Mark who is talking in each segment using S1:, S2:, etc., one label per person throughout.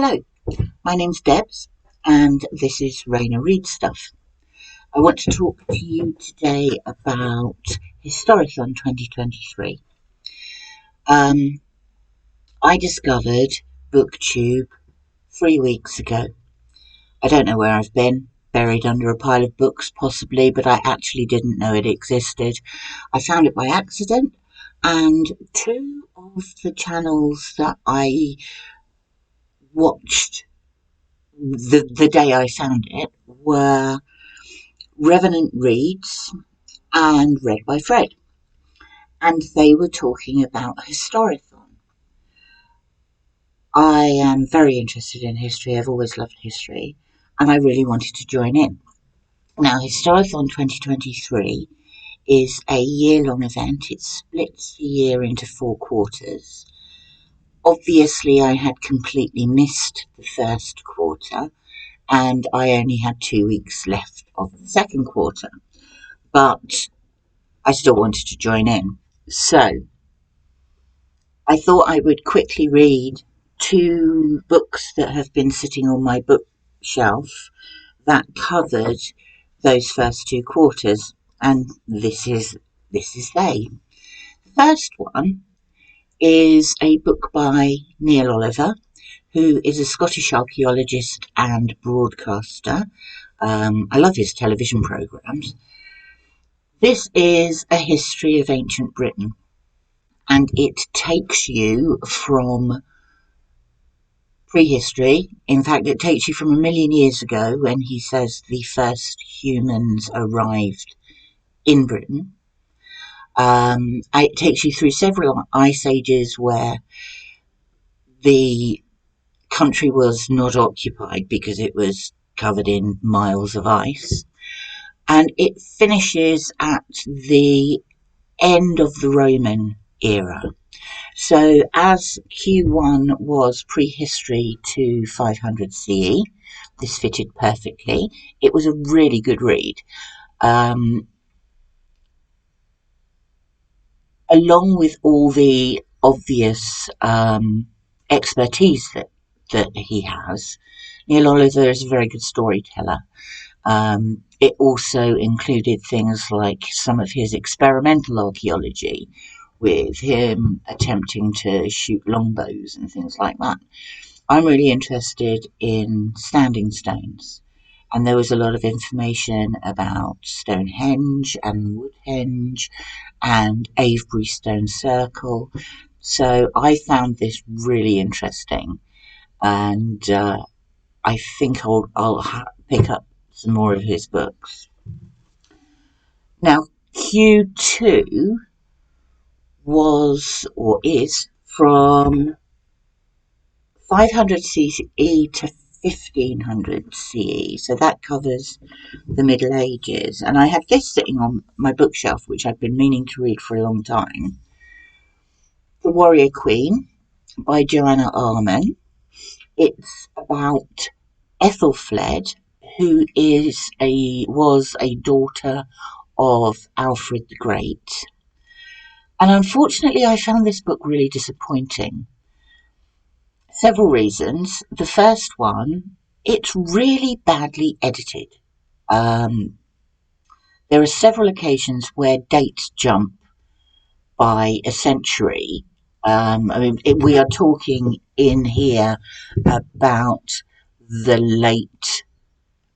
S1: Hello, my name's Debs, and this is Raina Read Stuff. I want to talk to you today about Historathon 2023. I discovered BookTube 3 weeks ago. I don't know where I've been, buried under a pile of books possibly, but I actually didn't know it existed. I found it by accident, and two of the channels that I watched the day I found it were Revenant Reads and Read by Fred, and they were talking about Historathon. I am very interested in history. I've always loved history, and I really wanted to join in. Now, Historathon 2023 is a year-long event. It splits the year into 4 quarters. Obviously, I had completely missed the first quarter, and I only had 2 weeks left of the second quarter, but I still wanted to join in. So I thought I would quickly read 2 books that have been sitting on my bookshelf that covered those first 2 quarters, and this is they. The first one is a book by Neil Oliver, who is a Scottish archaeologist and broadcaster. I love his television programmes. This is a history of ancient Britain, and it takes you from prehistory. In fact, it takes you from 1,000,000 years ago when he says the first humans arrived in Britain. It takes you through several ice ages where the country was not occupied because it was covered in miles of ice. And it finishes at the end of the Roman era. So as Q1 was prehistory to 500 CE, this fitted perfectly. It was a really good read. Along with all the obvious expertise that he has, Neil Oliver is a very good storyteller. It also included things like some of his experimental archaeology, with him attempting to shoot longbows and things like that. I'm really interested in standing stones, and there was a lot of information about Stonehenge and Woodhenge and Avebury Stone Circle. So I found this really interesting, and I think I'll pick up some more of his books. Now, Q2 was, or is, from 500 CE to 1500 CE, so that covers the Middle Ages. And I had this sitting on my bookshelf, which I've been meaning to read for a long time. The Warrior Queen by Joanna Arman. It's about Ethelfled, who was a daughter of Alfred the Great. And unfortunately, I found this book really disappointing. Several reasons. The first one, it's really badly edited. There are several occasions where dates jump by a century. We are talking in here about the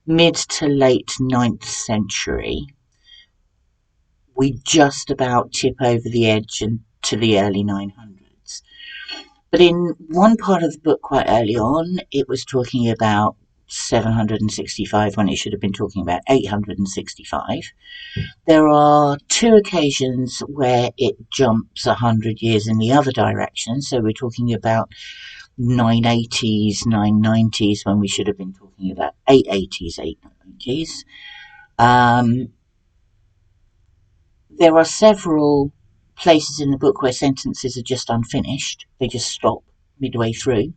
S1: mid to late 9th century. We just about tip over the edge into the early 900s. But in one part of the book quite early on, it was talking about 765 when it should have been talking about 865. There are 2 occasions where it jumps 100 years in the other direction. So we're talking about 980s, 990s when we should have been talking about 880s, 890s. There are several places in the book where sentences are just unfinished. They just stop midway through.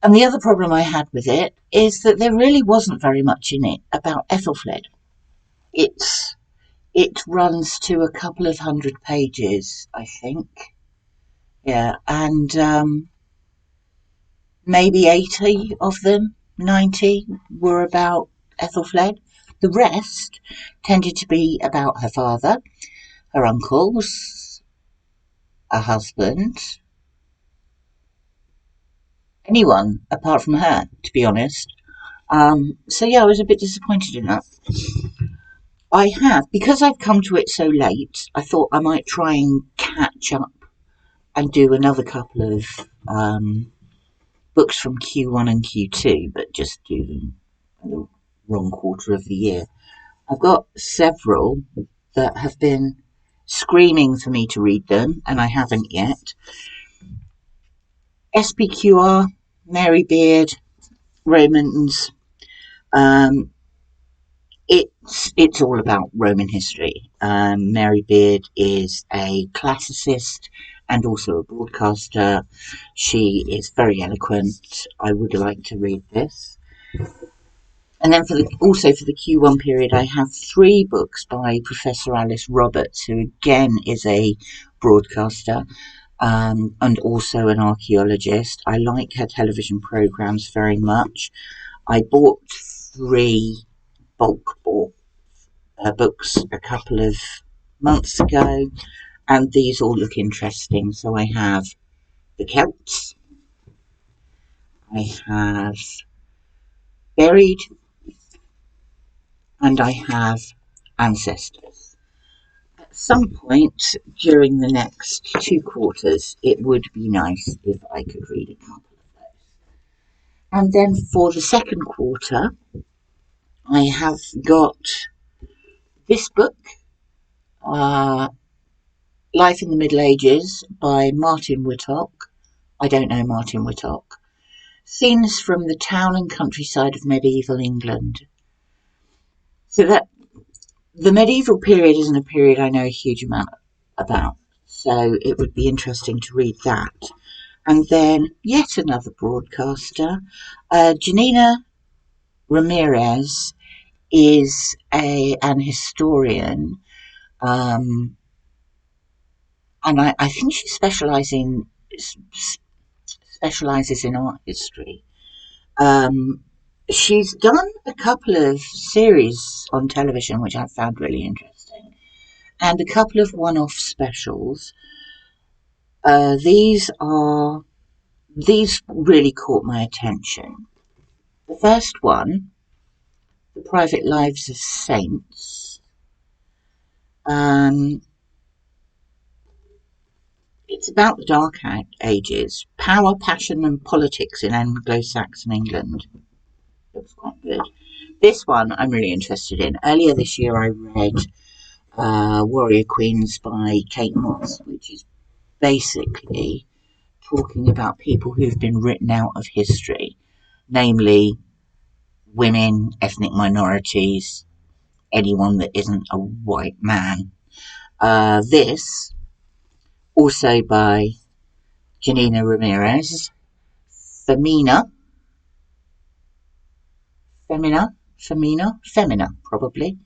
S1: And the other problem I had with it is that there really wasn't very much in it about Ethelfled. It runs to a couple of 100 pages, I think. Yeah, and maybe 80 of them, 90, were about Ethelfled. The rest tended to be about her father, her uncles, her husband, anyone apart from her, to be honest. So yeah, I was a bit disappointed in that. Because I've come to it so late, I thought I might try and catch up and do another couple of books from Q1 and Q2, but just do them in the wrong quarter of the year. I've got several that have been screaming for me to read them, and I haven't yet. SPQR, Mary Beard, Romans. Um, it's all about Roman history. Mary Beard is a classicist and also a broadcaster. She is very eloquent. I would like to read this. And then also for the Q1 period, I have 3 books by Professor Alice Roberts, who again is a broadcaster and also an archaeologist. I like her television programs very much. I bought 3 bulk books a couple of months ago, and these all look interesting. So I have the Celts, I have Buried, and I have Ancestors. At some point during the next 2 quarters, it would be nice if I could read a couple of those. And then for the second quarter, I have got this book, uh, Life in the Middle Ages by Martin Whittock. I don't know Martin Whittock. Scenes from the town and countryside of medieval England. So that the medieval period isn't a period I know a huge amount about. So it would be interesting to read that. And then yet another broadcaster, Janina Ramirez, is an historian, and I think she specializes in art history. Um, she's done a couple of series on television, which I found really interesting, and a couple of one-off specials. These really caught my attention. The first one, The Private Lives of Saints. Um, it's about the Dark Ages, power, passion, and politics in Anglo-Saxon England. Looks quite good. This one I'm really interested in. Earlier this year, I read Warrior Queens by Kate Moss, which is basically talking about people who've been written out of history, namely women, ethnic minorities, anyone that isn't a white man. This, also by Janina Ramirez, Femina, probably.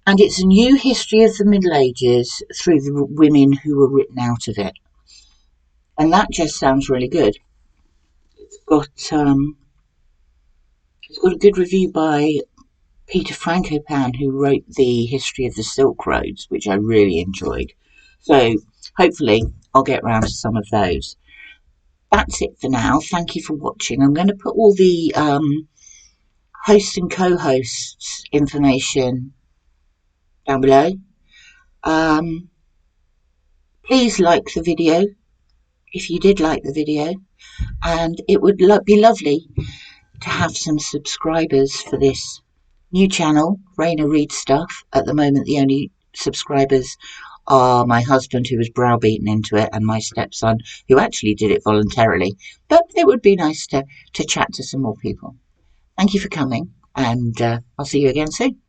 S1: And it's a new history of the Middle Ages through the women who were written out of it. And that just sounds really good. It's got a good review by Peter Frankopan, who wrote the history of the Silk Roads, which I really enjoyed. So hopefully I'll get round to some of those. That's it for now. Thank you for watching. I'm going to put all the host and co-hosts information down below. Please like the video if you did like the video, and it would be lovely to have some subscribers for this new channel, Raina Reads Stuff. At the moment, the only subscribers are my husband, who was browbeaten into it, and my stepson, who actually did it voluntarily. But it would be nice to chat to some more people. Thank you for coming, and I'll see you again soon.